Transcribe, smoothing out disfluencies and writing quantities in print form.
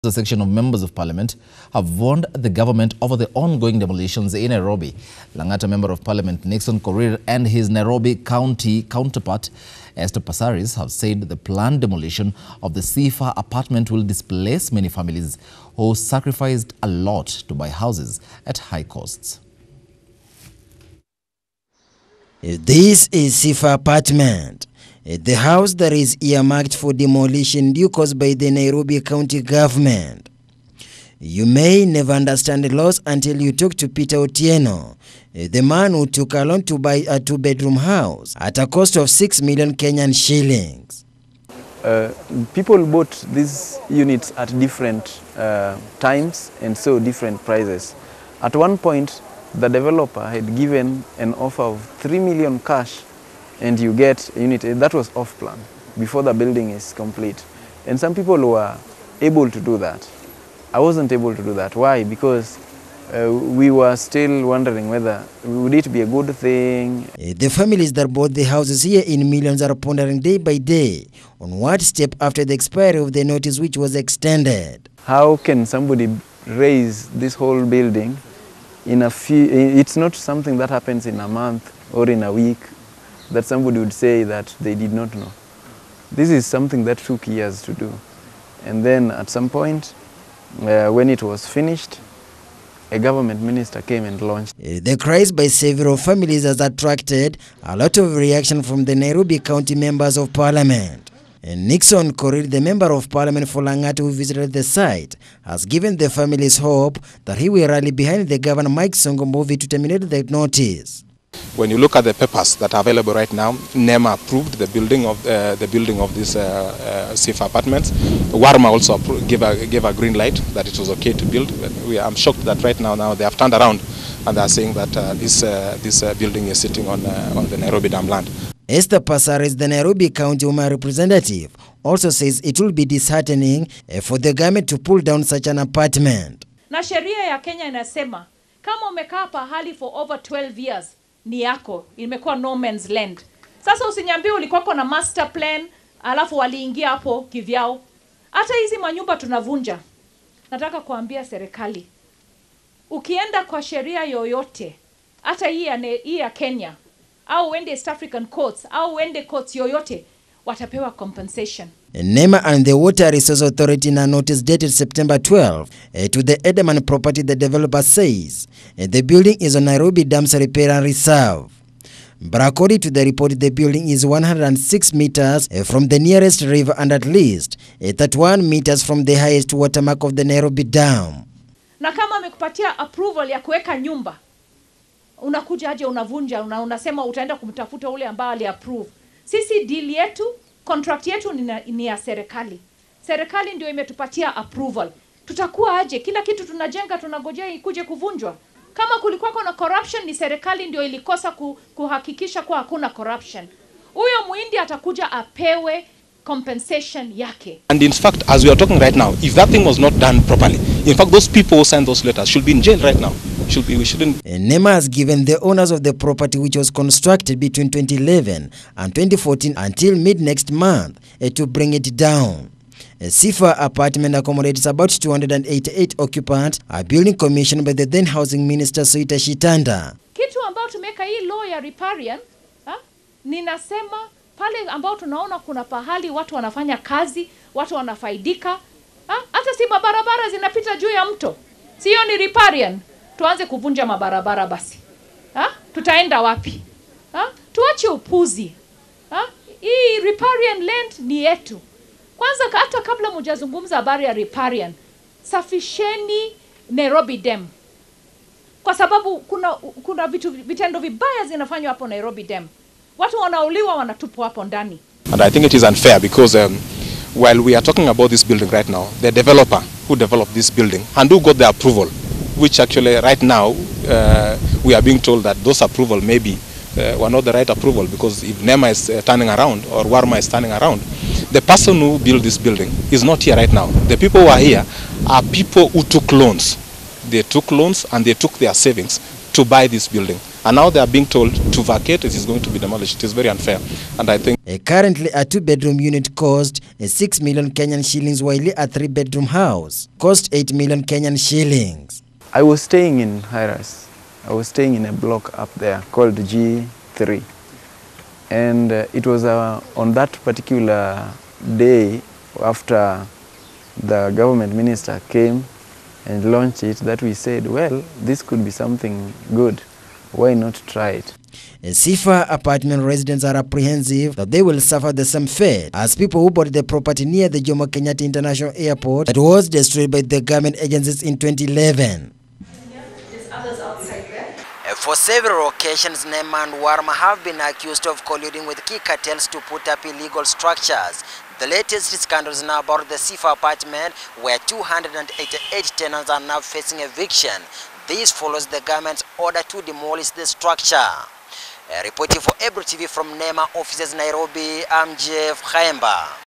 A section of members of parliament have warned the government over the ongoing demolitions in Nairobi. Lang'ata Member of Parliament Nixon Korir and his Nairobi County counterpart Esther Passaris have said the planned demolition of the Seeafar apartment will displace many families who sacrificed a lot to buy houses at high costs. This is Seeafar apartment. The house that is earmarked for demolition due cause by the Nairobi County government. You may never understand the laws until you talk to Peter Otieno, the man who took a loan to buy a two-bedroom house at a cost of 6 million Kenyan shillings. People bought these units at different times and so different prices. At one point, the developer had given an offer of 3 million cash and you get a unit. That was off plan before the building is complete. And some people were able to do that. I wasn't able to do that. Why? Because we were still wondering whether would it be a good thing. The families that bought the houses here in millions are pondering day by day on what step after the expiry of the notice which was extended. How can somebody raise this whole building in a few? It's not something that happens in a month or in a week, that somebody would say that they did not know. This is something that took years to do. And then at some point, when it was finished, a government minister came and launched. The cries by several families has attracted a lot of reaction from the Nairobi County members of parliament. Nixon Korir, the member of parliament for Lang'ata who visited the site, has given the families hope that he will rally behind the governor Mike Songo Mbovi to terminate the notice. When you look at the papers that are available right now, NEMA approved the building of these Seeafar apartments. Warma also gave a green light that it was okay to build. I'm shocked that right now they have turned around and they are saying that this building is sitting on the Nairobi Dam land. Esther Passaris, the Nairobi County Woman representative, also says it will be disheartening for the government to pull down such an apartment. Na sheria ya Kenya inasema kama umekaa pahali for over 12 years ni yako, imekuwa no man's land. Sasa usiniambie ulikuwa na master plan alafu waliingia hapo kivyao. Hata hizi manyumba tunavunja. Nataka kuambia serikali, ukienda kwa sheria yoyote, hata hii ya Kenya au wende East African courts au wende courts yoyote, watapewa compensation. NEMA and the Water Resource Authority in a notice dated September 12 to the Edelman property, the developer says the building is on Nairobi Dam's Repair and Reserve. But according to the report, the building is 106 meters from the nearest river and at least 31 meters from the highest watermark of the Nairobi Dam. Na kama amekupatia approval ya kuweka nyumba, unakuja aje unavunja, unasema utaenda kumtafuta ule ambao ali-approve. Sisi deal yetu, contract yetu ni ya serikali. Serikali ndio imetupatia approval. Tutakuwa aje? Kila kitu tunajenga tunagojea ikuje kuvunjwa. Kama kulikuwa na corruption, ni serikali ndio ilikosa kuhakikisha kwa hakuna corruption. Huyo muhindi atakuja apewe compensation yake. And in fact, as we are talking right now, if that thing was not done properly, in fact those people who signed those letters should be in jail right now. We shouldn't. NEMA has given the owners of the property, which was constructed between 2011 and 2014, until mid next month to bring it down. A Seeafar apartment accommodates about 288 occupants, a building commissioned by the then housing minister Soita Shitanda. Kitu ambao tumeka hii law ya riparian, ninasema pale ambao tunaona kuna pahali watu wanafanya kazi, watu wanafaidika, hata si mabarabara zinapita juu ya mto. Sio ni riparian. Tuanze kuvunja mabarabara basi. Tutaenda wapi? Tuache upuzi. Hii riparian land ni yetu. Kwanza hata kabla mjazungumza habari ya riparian, safisheni Nairobi Dam. Kwa sababu kuna vitendo vibaya zinafanywa hapo Nairobi Dam. Watu wanauliwa wanatupwa hapo ndani. And I think it is unfair because while we are talking about this building right now, the developer who developed this building and who got the approval, which actually right now we are being told that those approval maybe were not the right approval, because if NEMA is turning around or Warma is turning around, the person who built this building is not here right now. The people who are here are people who took loans. They took loans and they took their savings to buy this building. And now they are being told to vacate, it is going to be demolished. It is very unfair. And I think currently a 2-bedroom unit cost 6 million Kenyan shillings, while a 3-bedroom house cost 8 million Kenyan shillings. I was staying in Hiras. I was staying in a block up there called G3. And it was on that particular day after the government minister came and launched it that we said, well, this could be something good. Why not try it? Seeafar apartment residents are apprehensive that they will suffer the same fate as people who bought the property near the Jomo Kenyatta International Airport that was destroyed by the government agencies in 2011. For several occasions, Nema and Warma have been accused of colluding with key cartels to put up illegal structures. The latest scandals now about the Seeafar apartment, where 288 tenants are now facing eviction. This follows the government's order to demolish the structure. Reporting for Ebro TV from Nema offices, Nairobi, I'm Jeff Khaemba.